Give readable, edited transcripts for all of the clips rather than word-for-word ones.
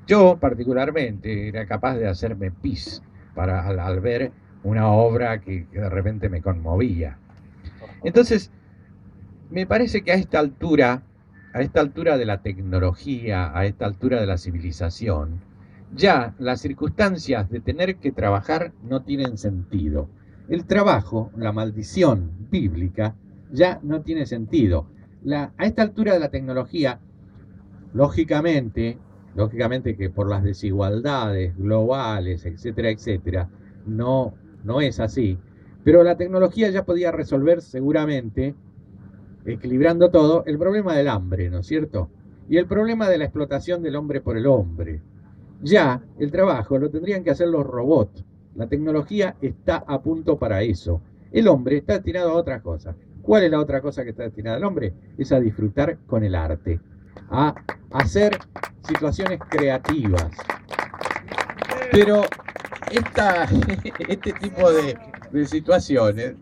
Yo particularmente era capaz de hacerme pis al ver una obra que de repente me conmovía. Entonces, me parece que a esta altura de la tecnología, a esta altura de la civilización, ya las circunstancias de tener que trabajar no tienen sentido. El trabajo, la maldición bíblica, ya no tiene sentido. A esta altura de la tecnología, lógicamente, lógicamente que por las desigualdades globales, etcétera, etcétera, no es así. Pero la tecnología ya podía resolver seguramente, equilibrando todo, el problema del hambre, ¿no es cierto? Y el problema de la explotación del hombre por el hombre. Ya el trabajo lo tendrían que hacer los robots. La tecnología está a punto para eso. El hombre está destinado a otra cosa. ¿Cuál es la otra cosa que está destinada al hombre? Es a disfrutar con el arte, a hacer situaciones creativas. Pero este tipo de situaciones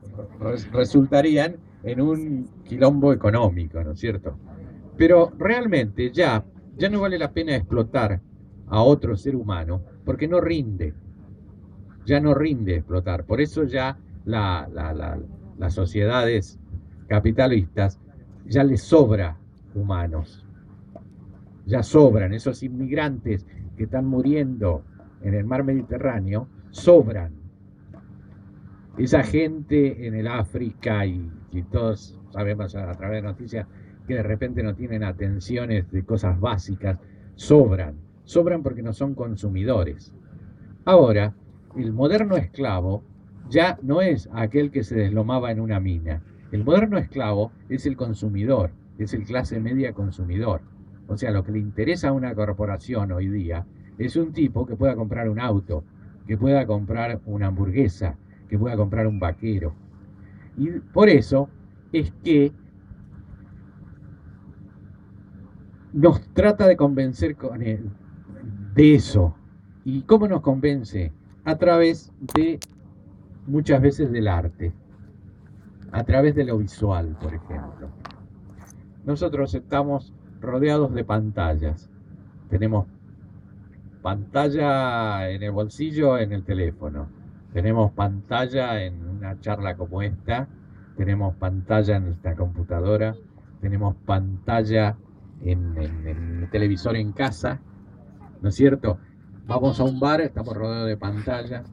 resultarían en un quilombo económico, ¿no es cierto? Pero realmente ya no vale la pena explotar a otro ser humano porque no rinde, ya no rinde explotar. Por eso ya las sociedades capitalistas ya les sobra humanos, ya sobran esos inmigrantes que están muriendo en el mar Mediterráneo, sobran. Esa gente en el África y todos sabemos a través de noticias que de repente no tienen atenciones de cosas básicas, sobran porque no son consumidores. Ahora, el moderno esclavo ya no es aquel que se deslomaba en una mina. El moderno esclavo es el consumidor, es el clase media consumidor. O sea, lo que le interesa a una corporación hoy día es un tipo que pueda comprar un auto, que pueda comprar una hamburguesa, que pueda comprar un vaquero. Y por eso es que nos trata de convencer con de eso. ¿Y cómo nos convence? A través de, muchas veces, del arte, a través de lo visual, por ejemplo. Nosotros estamos rodeados de pantallas. Tenemos pantalla en el bolsillo, en el teléfono. Tenemos pantalla en una charla como esta. Tenemos pantalla en nuestra computadora. Tenemos pantalla en el televisor en casa. ¿No es cierto? Vamos a un bar, estamos rodeados de pantallas.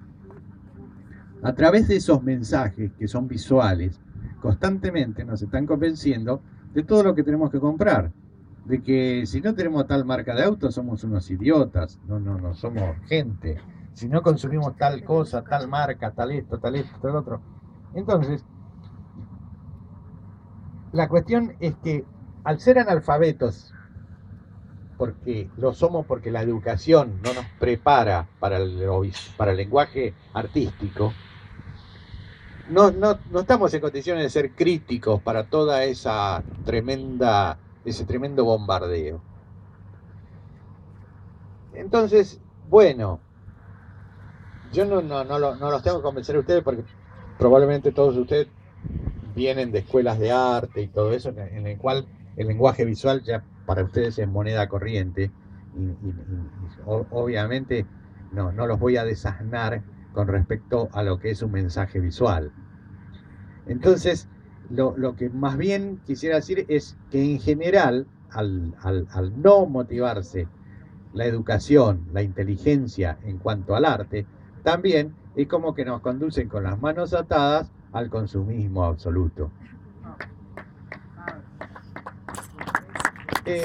A través de esos mensajes que son visuales, constantemente nos están convenciendo de todo lo que tenemos que comprar. De que si no tenemos tal marca de auto somos unos idiotas, no somos gente. Si no consumimos tal cosa, tal marca, tal esto, tal otro. Entonces, la cuestión es que al ser analfabetos, porque lo somos porque la educación no nos prepara para el lenguaje artístico, no estamos en condiciones de ser críticos para toda ese tremendo bombardeo. Entonces, bueno, yo no los tengo que convencer a ustedes porque probablemente todos ustedes vienen de escuelas de arte y todo eso, en el cual el lenguaje visual ya para ustedes es moneda corriente obviamente no los voy a desasnar con respecto a lo que es un mensaje visual. Entonces, lo que más bien quisiera decir es que en general, al no motivarse la educación, la inteligencia en cuanto al arte, también es como que nos conducen con las manos atadas al consumismo absoluto. Eh,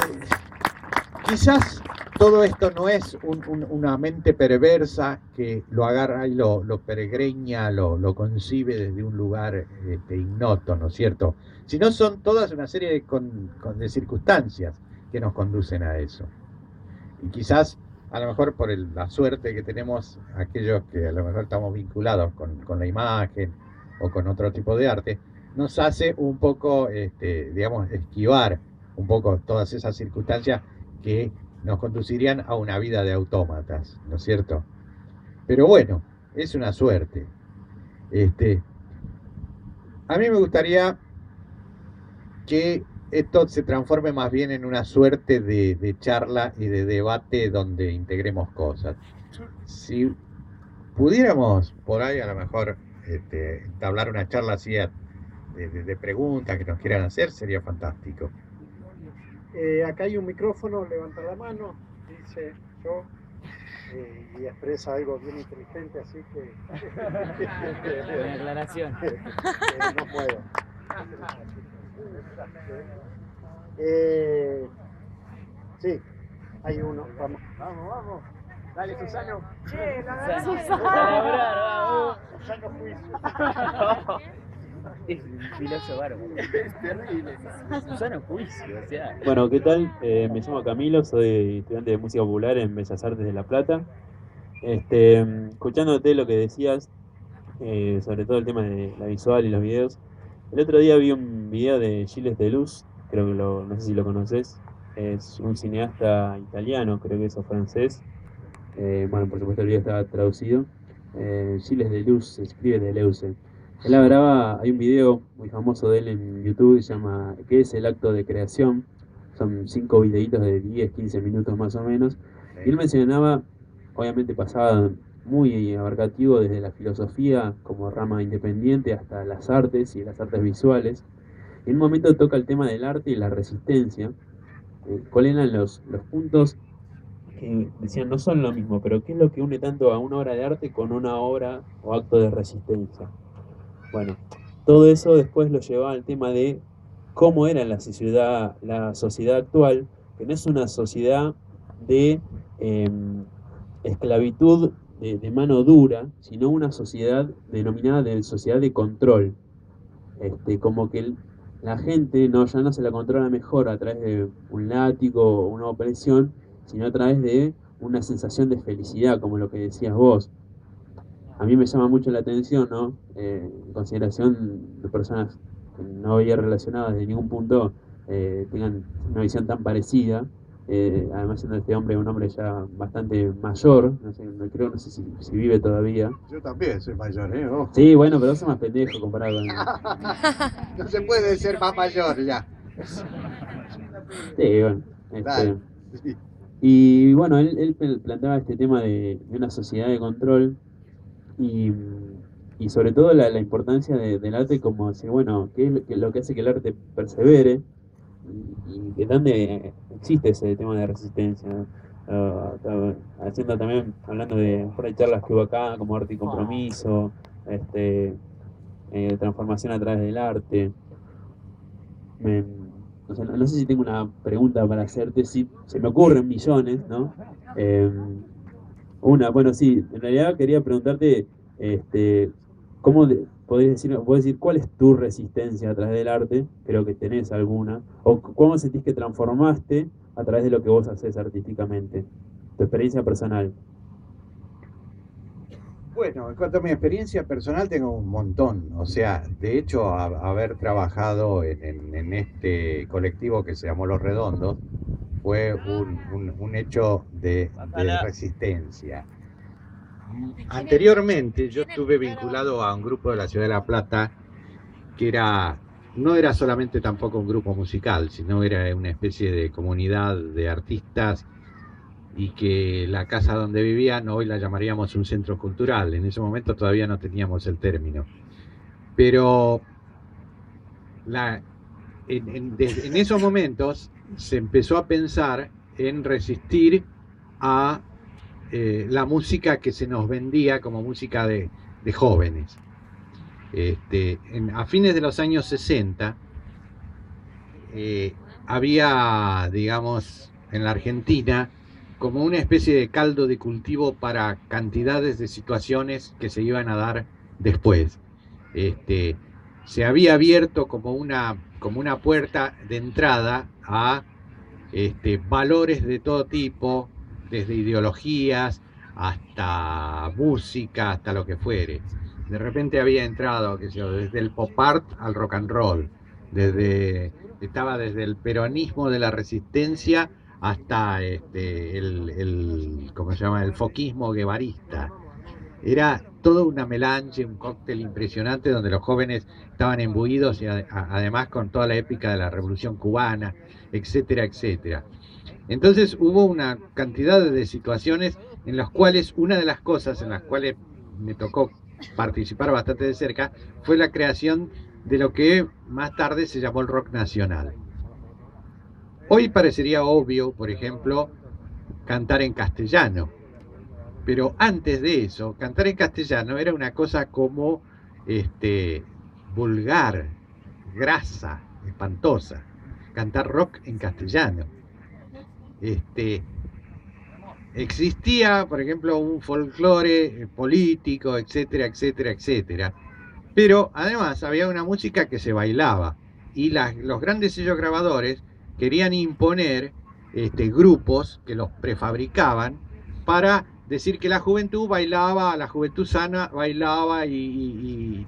Quizás todo esto no es una mente perversa que lo agarra y lo peregreña, lo concibe desde un lugar ignoto, ¿no es cierto? Sino son todas una serie de circunstancias que nos conducen a eso. Y quizás, a lo mejor por la suerte que tenemos aquellos que a lo mejor estamos vinculados con la imagen o con otro tipo de arte, nos hace un poco, digamos, esquivar un poco todas esas circunstancias que nos conducirían a una vida de autómatas, ¿no es cierto? Pero bueno, es una suerte. A mí me gustaría que esto se transforme más bien en una suerte de charla y de debate donde integremos cosas. Si pudiéramos por ahí a lo mejor entablar una charla así de preguntas que nos quieran hacer, sería fantástico. Acá hay un micrófono, levanta la mano, dice yo, y expresa algo bien inteligente, así que... Una aclaración. No puedo. Sí, hay uno, vamos. Vamos. Dale, Susano. Susano. Susano Juicio. Es un filósofo bárbaro. Es terrible. Susano Juicio, o sea. Bueno, ¿qué tal? Me llamo Camilo, soy estudiante de música popular en Bellas Artes de La Plata. Escuchándote lo que decías, sobre todo el tema de la visual y los videos. El otro día vi un video de Gilles Deleuze, creo que no sé si lo conoces. Es un cineasta italiano, creo que es o francés. Bueno, por supuesto el video estaba traducido. Gilles Deleuze, se escribe Deleuze. Él hablaba, hay un video muy famoso de él en YouTube que se llama ¿Qué es el acto de creación? Son 5 videitos de 10, 15 minutos más o menos. Y él mencionaba, obviamente pasaba muy abarcativo desde la filosofía como rama independiente hasta las artes y las artes visuales. Y en un momento toca el tema del arte y la resistencia. ¿Cuáles eran los puntos que decían no son lo mismo, pero qué es lo que une tanto a una obra de arte con una obra o acto de resistencia? Bueno, todo eso después lo llevaba al tema de cómo era la sociedad actual, que no es una sociedad de eh, esclavitud de mano dura, sino una sociedad denominada de sociedad de control. Como que la gente ya no se la controla mejor a través de un látigo o una opresión, sino a través de una sensación de felicidad, como lo que decías vos. A mí me llama mucho la atención, ¿no? En consideración de personas que no había relacionado desde ningún punto, tengan una visión tan parecida. Además, siendo este hombre un hombre ya bastante mayor, no sé, no sé si vive todavía. Yo también soy mayor, ¿eh? Ojo. Sí, bueno, pero sos más pendejo comparado con él. No se puede ser más mayor ya. Sí, bueno. Dale. Y bueno, él planteaba este tema de una sociedad de control y, y sobre todo la importancia del arte como decir, bueno, ¿qué es lo que hace que el arte persevere? Y de dónde existe ese tema de resistencia, ¿no? Haciendo también, hablando por ahí charlas que hubo acá, como arte y compromiso, transformación a través del arte. No sé si tengo una pregunta para hacerte, sí, se me ocurren millones, ¿no? Bueno, sí, en realidad quería preguntarte, ¿cómo podés decir cuál es tu resistencia a través del arte? Creo que tenés alguna. ¿O cómo sentís que transformaste a través de lo que vos haces artísticamente? Tu experiencia personal. Bueno, en cuanto a mi experiencia personal tengo un montón, o sea, de hecho haber trabajado en este colectivo que se llamó Los Redondos fue un hecho de resistencia. Anteriormente yo estuve vinculado a un grupo de la ciudad de La Plata que no era solamente tampoco un grupo musical, sino era una especie de comunidad de artistas y que la casa donde vivían hoy la llamaríamos un centro cultural. En ese momento todavía no teníamos el término. Pero en esos momentos se empezó a pensar en resistir a la música que se nos vendía como música de jóvenes. A fines de los años 60 había, digamos, en la Argentina como una especie de caldo de cultivo para cantidades de situaciones que se iban a dar después. Se había abierto como una puerta de entrada a valores de todo tipo, desde ideologías hasta música, hasta lo que fuere. De repente había entrado, qué sé yo, desde el pop art al rock and roll, estaba desde el peronismo de la resistencia hasta ¿cómo se llama? El foquismo guevarista. Era todo una melange, un cóctel impresionante donde los jóvenes estaban imbuidos y además con toda la épica de la Revolución Cubana, etcétera, etcétera. Entonces hubo una cantidad de situaciones en las cuales una de las cosas en las cuales me tocó participar bastante de cerca fue la creación de lo que más tarde se llamó el rock nacional. Hoy parecería obvio, por ejemplo, cantar en castellano, pero antes de eso, cantar en castellano era una cosa como vulgar, grasa, espantosa. Cantar rock en castellano. Existía, por ejemplo, un folclore político, etcétera, etcétera, etcétera. Pero además había una música que se bailaba y los grandes sellos grabadores querían imponer grupos que los prefabricaban para decir que la juventud bailaba, la juventud sana bailaba y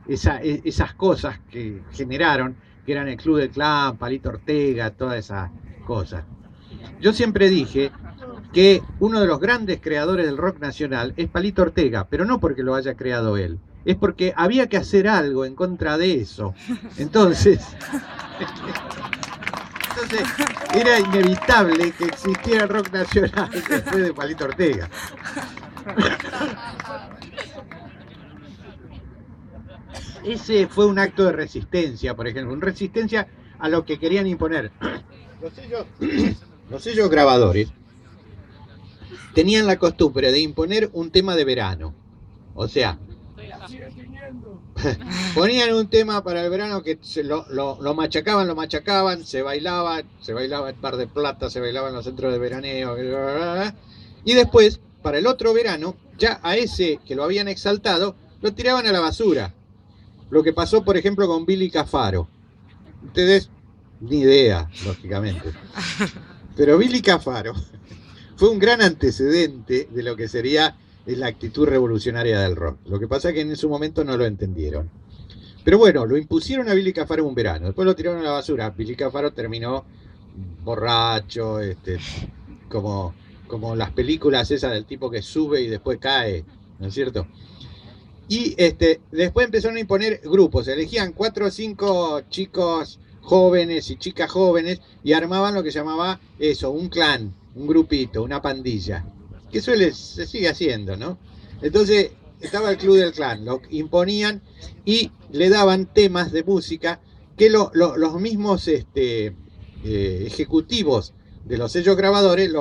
esas cosas que generaron, que eran el Club del Clan, Palito Ortega, todas esas cosas. Yo siempre dije que uno de los grandes creadores del rock nacional es Palito Ortega, pero no porque lo haya creado él, es porque había que hacer algo en contra de eso. Entonces era inevitable que existiera el rock nacional después de Palito Ortega. Ese fue un acto de resistencia, por ejemplo, una resistencia a lo que querían imponer. Los sellos grabadores tenían la costumbre de imponer un tema de verano. O sea, ponían un tema para el verano que lo machacaban, se bailaba en Mar del Plata, se bailaba en los centros de veraneo, y después, para el otro verano, ya a ese que lo habían exaltado, lo tiraban a la basura. Lo que pasó, por ejemplo, con Billy Cafaro. Ustedes, ni idea, lógicamente. Pero Billy Cafaro fue un gran antecedente de lo que sería la actitud revolucionaria del rock. Lo que pasa es que en su momento no lo entendieron. Pero bueno, lo impusieron a Billy Cafaro un verano, después lo tiraron a la basura. Billy Cafaro terminó borracho, como las películas esas del tipo que sube y después cae, ¿no es cierto? Y después empezaron a imponer grupos, elegían 4 o 5 chicos jóvenes y chicas jóvenes y armaban lo que se llamaba eso, un clan, un grupito, una pandilla, que se sigue haciendo, ¿no? Entonces estaba el Club del Clan, lo imponían y le daban temas de música que los mismos ejecutivos de los sellos grabadores,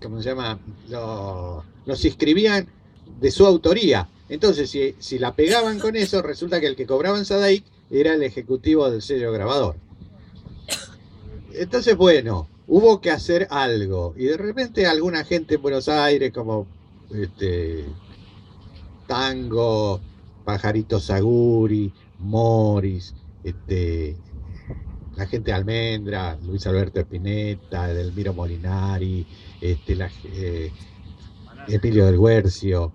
¿cómo se llama? Los inscribían de su autoría. Entonces, si la pegaban con eso, resulta que el que cobraba en Sadaic era el ejecutivo del sello grabador. Entonces, bueno, hubo que hacer algo. Y de repente alguna gente en Buenos Aires, como Tango, Pajarito Saguri, Morris, la gente de Almendra, Luis Alberto Spinetta, Edelmiro Molinari, Emilio del Guercio,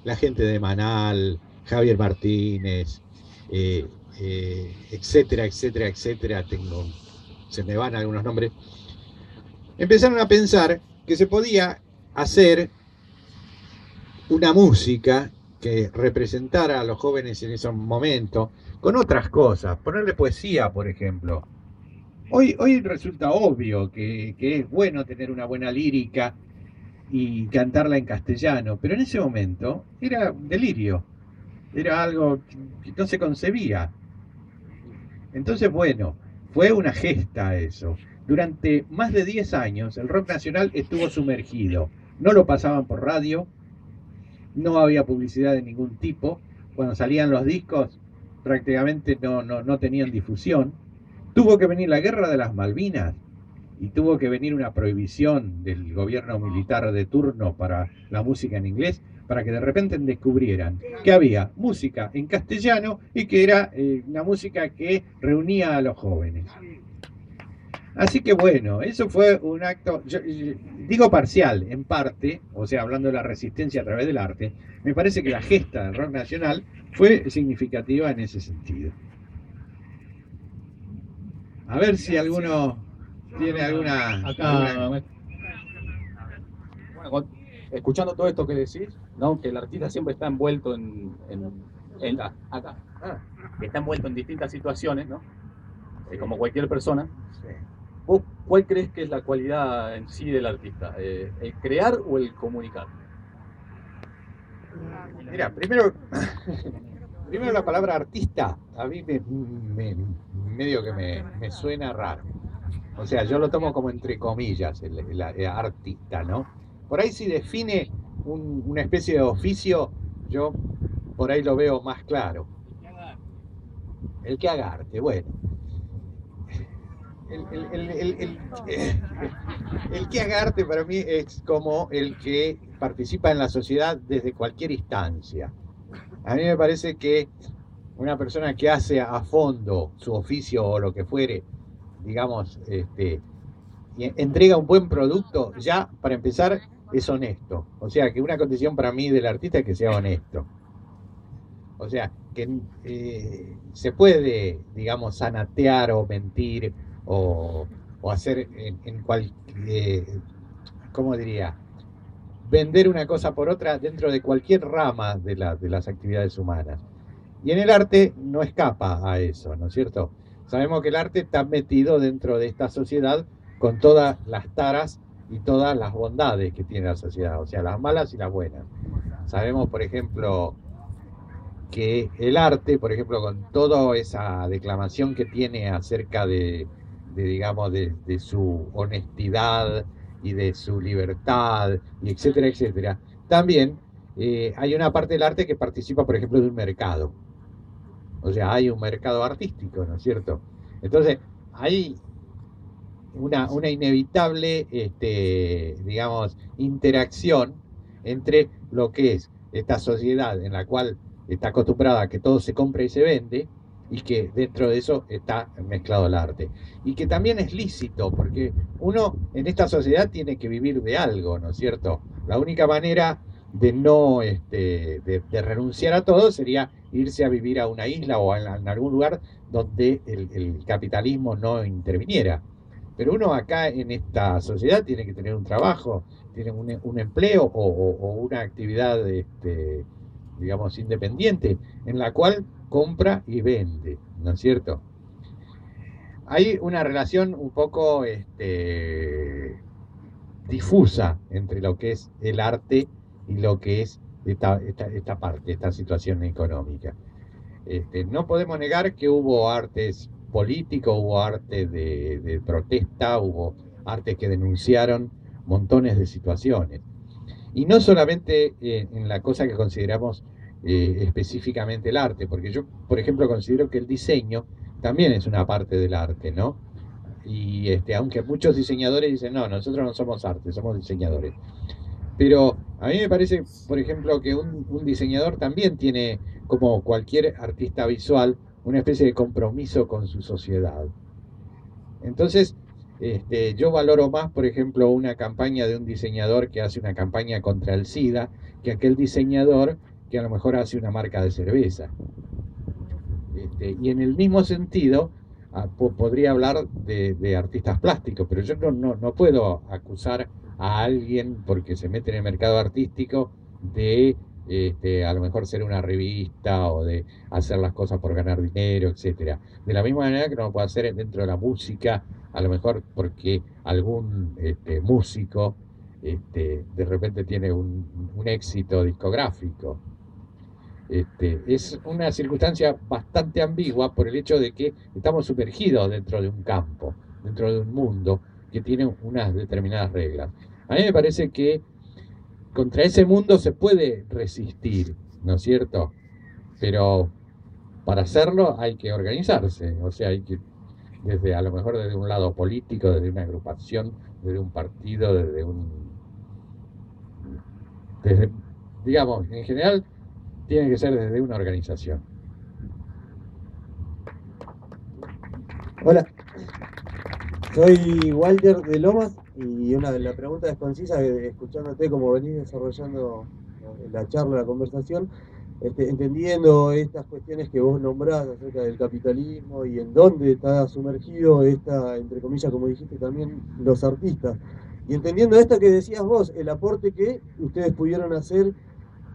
la gente de Manal, Javier Martínez, etcétera, etcétera, etcétera, se me van algunos nombres, empezaron a pensar que se podía hacer una música que representara a los jóvenes en ese momento con otras cosas, ponerle poesía, por ejemplo. Hoy resulta obvio que es bueno tener una buena lírica y cantarla en castellano, pero en ese momento era un delirio, era algo que no se concebía. Entonces, bueno, fue una gesta eso. Durante más de 10 años el rock nacional estuvo sumergido. No lo pasaban por radio, no había publicidad de ningún tipo. Cuando salían los discos prácticamente no tenían difusión. Tuvo que venir la guerra de las Malvinas y tuvo que venir una prohibición del gobierno militar de turno para la música en inglés, para que de repente descubrieran que había música en castellano y que era una música que reunía a los jóvenes. Así que bueno, eso fue un acto, yo digo parcial, en parte, o sea, hablando de la resistencia a través del arte, me parece que la gesta del rock nacional fue significativa en ese sentido. A ver si alguno tiene alguna... Acá, escuchando todo esto que decís, ¿no? Que el artista siempre está envuelto acá, que está envuelto en distintas situaciones, ¿no? Como cualquier persona. Sí. ¿Vos cuál crees que es la cualidad en sí del artista? ¿El crear o el comunicar? Mira, primero la palabra artista, a mí medio que me suena raro. O sea, yo lo tomo como entre comillas, el artista, ¿no? Por ahí si define una especie de oficio, yo por ahí lo veo más claro. El que haga arte, bueno. El que haga arte para mí es como el que participa en la sociedad desde cualquier instancia. A mí me parece que una persona que hace a fondo su oficio o lo que fuere, digamos, y entrega un buen producto, ya para empezar es honesto. O sea, que una condición para mí del artista es que sea honesto. O sea, que se puede, digamos, zanatear o mentir o hacer ¿cómo diría? Vender una cosa por otra dentro de cualquier rama de las actividades humanas. Y en el arte no escapa a eso, ¿no es cierto? Sabemos que el arte está metido dentro de esta sociedad con todas las taras y todas las bondades que tiene la sociedad, o sea, las malas y las buenas. Sabemos, por ejemplo, que el arte, por ejemplo, con toda esa declamación que tiene acerca digamos, de su honestidad y de su libertad, y etcétera, etcétera, también hay una parte del arte que participa, por ejemplo, de un mercado. O sea, hay un mercado artístico, ¿no es cierto? Entonces, hay una inevitable, digamos, interacción entre lo que es esta sociedad en la cual está acostumbrada a que todo se compra y se vende, y que dentro de eso está mezclado el arte. Y que también es lícito, porque uno en esta sociedad tiene que vivir de algo, ¿no es cierto? La única manera de no de renunciar a todo sería irse a vivir a una isla o en algún lugar donde el capitalismo no interviniera. Pero uno acá en esta sociedad tiene que tener un trabajo, tiene un empleo o una actividad, digamos, independiente, en la cual compra y vende, ¿no es cierto? Hay una relación un poco difusa entre lo que es el arte y lo que es esta parte, esta situación económica. No podemos negar que hubo artes políticos, hubo arte de protesta, hubo artes que denunciaron montones de situaciones. Y no solamente en la cosa que consideramos específicamente el arte, porque yo, por ejemplo, considero que el diseño también es una parte del arte, ¿no? Y aunque muchos diseñadores dicen, no, nosotros no somos arte, somos diseñadores. Pero a mí me parece, por ejemplo, que un diseñador también tiene, como cualquier artista visual, una especie de compromiso con su sociedad. Entonces, yo valoro más, por ejemplo, una campaña de un diseñador que hace una campaña contra el SIDA, que aquel diseñador que a lo mejor hace una marca de cerveza. Y en el mismo sentido, podría hablar de artistas plásticos, pero yo no puedo acusar a alguien porque se mete en el mercado artístico de a lo mejor ser una revista o de hacer las cosas por ganar dinero, etcétera. De la misma manera que no lo puede hacer dentro de la música, a lo mejor porque algún músico de repente tiene un éxito discográfico. Es una circunstancia bastante ambigua por el hecho de que estamos sumergidos dentro de un campo, dentro de un mundo que tiene unas determinadas reglas. A mí me parece que contra ese mundo se puede resistir, ¿no es cierto? Pero para hacerlo hay que organizarse, o sea, hay que, desde a lo mejor desde un lado político, desde una agrupación, desde un partido, desde, digamos, en general tiene que ser desde una organización. Hola, soy Walter de Lomas y una de las preguntas es concisa, escuchándote como venís desarrollando la charla, la conversación, entendiendo estas cuestiones que vos nombrás acerca del capitalismo y en dónde está sumergido esta, entre comillas, como dijiste también, los artistas. Y entendiendo esto que decías vos, el aporte que ustedes pudieron hacer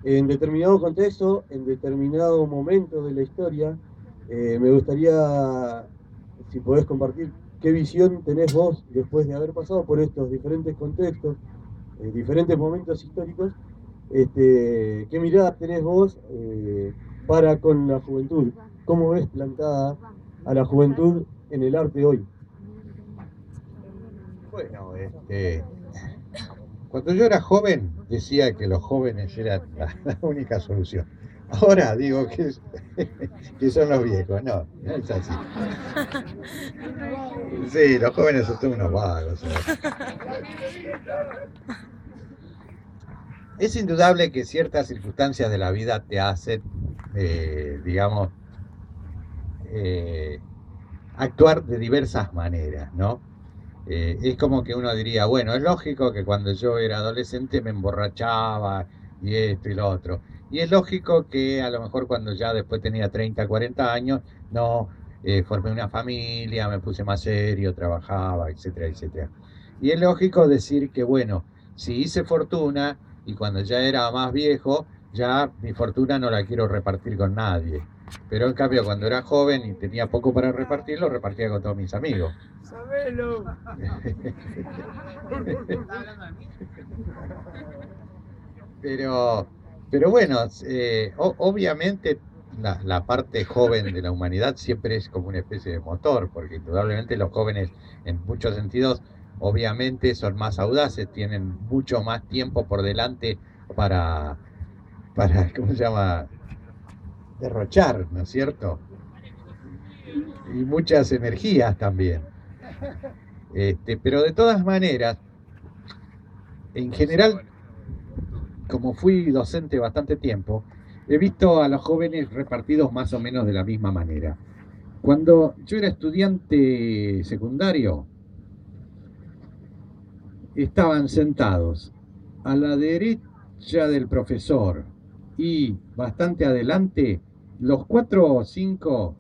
en determinado contexto, en determinado momento de la historia, me gustaría, si podés compartir, qué visión tenés vos después de haber pasado por estos diferentes contextos, diferentes momentos históricos, qué mirada tenés vos para con la juventud, cómo ves plantada a la juventud en el arte hoy. Bueno, cuando yo era joven decía que los jóvenes eran la única solución. Ahora digo que son los viejos. No, no es así. Sí, los jóvenes son todos unos vagos. Es indudable que ciertas circunstancias de la vida te hacen, digamos, actuar de diversas maneras, ¿no? Es como que uno diría, bueno, es lógico que cuando yo era adolescente me emborrachaba y esto y lo otro. Y es lógico que a lo mejor cuando ya después tenía 30, 40 años, no, formé una familia, me puse más serio, trabajaba, etcétera, etcétera. Y es lógico decir que, bueno, si hice fortuna y cuando ya era más viejo, ya mi fortuna no la quiero repartir con nadie. Pero en cambio, cuando era joven y tenía poco para repartir, lo repartía con todos mis amigos. ¡Sabelo! Pero bueno, obviamente la parte joven de la humanidad siempre es como una especie de motor, porque indudablemente los jóvenes en muchos sentidos obviamente son más audaces, tienen mucho más tiempo por delante para ¿cómo se llama? Derrochar, ¿no es cierto? Y muchas energías también. Pero de todas maneras, en general, como fui docente bastante tiempo, he visto a los jóvenes repartidos más o menos de la misma manera. Cuando yo era estudiante secundario, estaban sentados a la derecha del profesor y bastante adelante los 4 o 5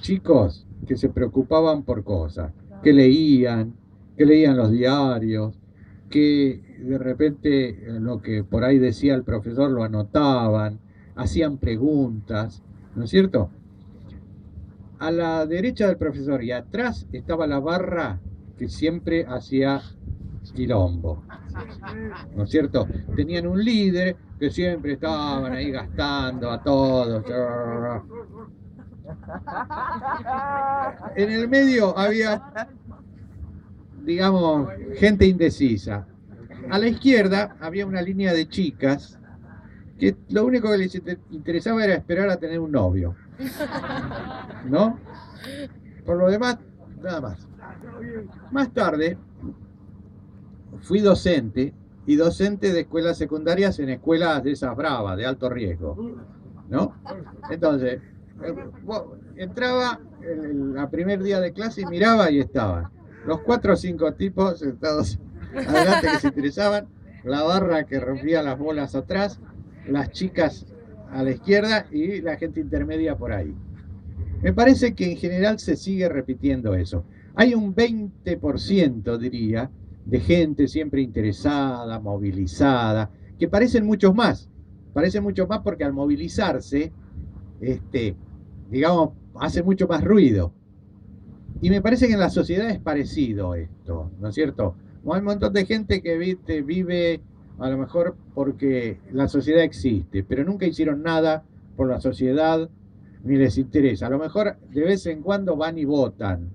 chicos que se preocupaban por cosas, que leían los diarios, que de repente lo que por ahí decía el profesor lo anotaban, hacían preguntas, ¿no es cierto? A la derecha del profesor y atrás estaba la barra que siempre hacía quilombo, ¿no es cierto? Tenían un líder que siempre estaban ahí gastando a todos. En el medio había, digamos, gente indecisa. A la izquierda había una línea de chicas que lo único que les interesaba era esperar a tener un novio, ¿no? Por lo demás, nada más. Más tarde fui docente, y docente de escuelas secundarias en escuelas de esas bravas, de alto riesgo, ¿no? Entonces, entraba el primer día de clase y miraba y estaban los 4 o 5 tipos sentados adelante que se interesaban, la barra que rompía las bolas atrás, las chicas a la izquierda y la gente intermedia por ahí. Me parece que en general se sigue repitiendo eso. Hay un 20%, diría, de gente siempre interesada, movilizada, que parecen muchos más porque al movilizarse, digamos, hace mucho más ruido. Y me parece que en la sociedad es parecido esto, ¿no es cierto? Hay un montón de gente que vive a lo mejor porque la sociedad existe, pero nunca hicieron nada por la sociedad ni les interesa. A lo mejor de vez en cuando van y votan,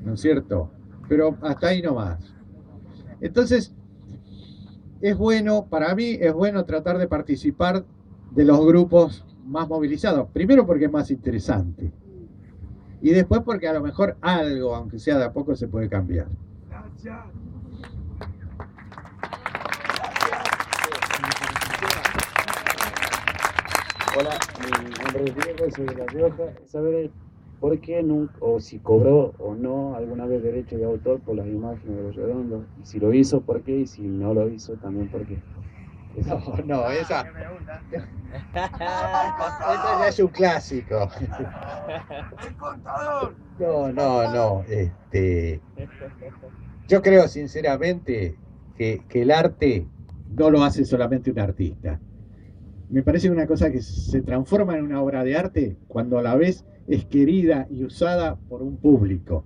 ¿no es cierto? Pero hasta ahí nomás. Entonces, es bueno, para mí es bueno tratar de participar de los grupos más movilizados. Primero porque es más interesante. Y después porque a lo mejor algo, aunque sea de a poco, se puede cambiar. Hola, mi nombre es Diego, soy de La Rioja. Saber por qué nunca, o si cobró o no alguna vez derecho de autor por las imágenes de Los Redondos. Y si lo hizo, ¿por qué? Y si no lo hizo, también por qué. No, esa ya es un clásico. No. Yo creo sinceramente que el arte no lo hace solamente un artista. Me parece una cosa que se transforma en una obra de arte cuando a la vez es querida y usada por un público.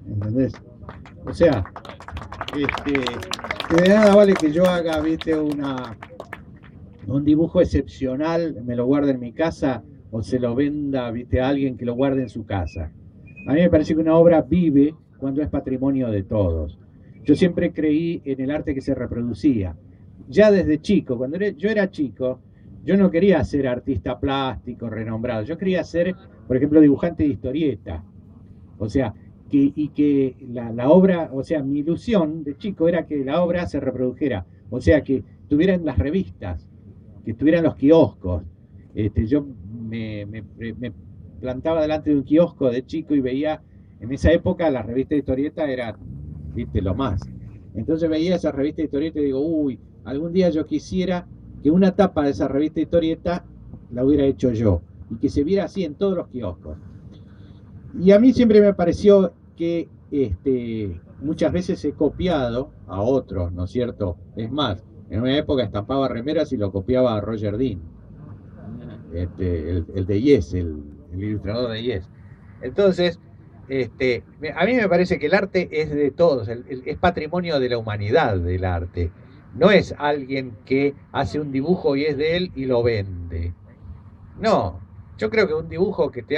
¿Entendés? O sea, que de nada vale que yo haga, viste, un dibujo excepcional, me lo guarde en mi casa o se lo venda, viste, a alguien que lo guarde en su casa. A mí me parece que una obra vive cuando es patrimonio de todos. Yo siempre creí en el arte que se reproducía. Ya desde chico, cuando yo era chico, yo no quería ser artista plástico, renombrado. Yo quería ser, por ejemplo, dibujante de historieta. O sea, que la obra, o sea, mi ilusión de chico era que la obra se reprodujera. O sea, que estuviera en las revistas, que estuviera en los kioscos. Yo me plantaba delante de un kiosco de chico y veía, en esa época la revista de historieta era, viste, lo más. Entonces veía esa revista de historieta y digo, uy, algún día yo quisiera que una tapa de esa revista de historieta la hubiera hecho yo y que se viera así en todos los kioscos. Y a mí siempre me pareció que muchas veces he copiado a otros, ¿no es cierto? Es más, en una época estampaba remeras y lo copiaba a Roger Dean, el de Yes, el ilustrador de Yes. Entonces, a mí me parece que el arte es de todos, es patrimonio de la humanidad del arte. No es alguien que hace un dibujo y es de él y lo vende. No, yo creo que un dibujo que te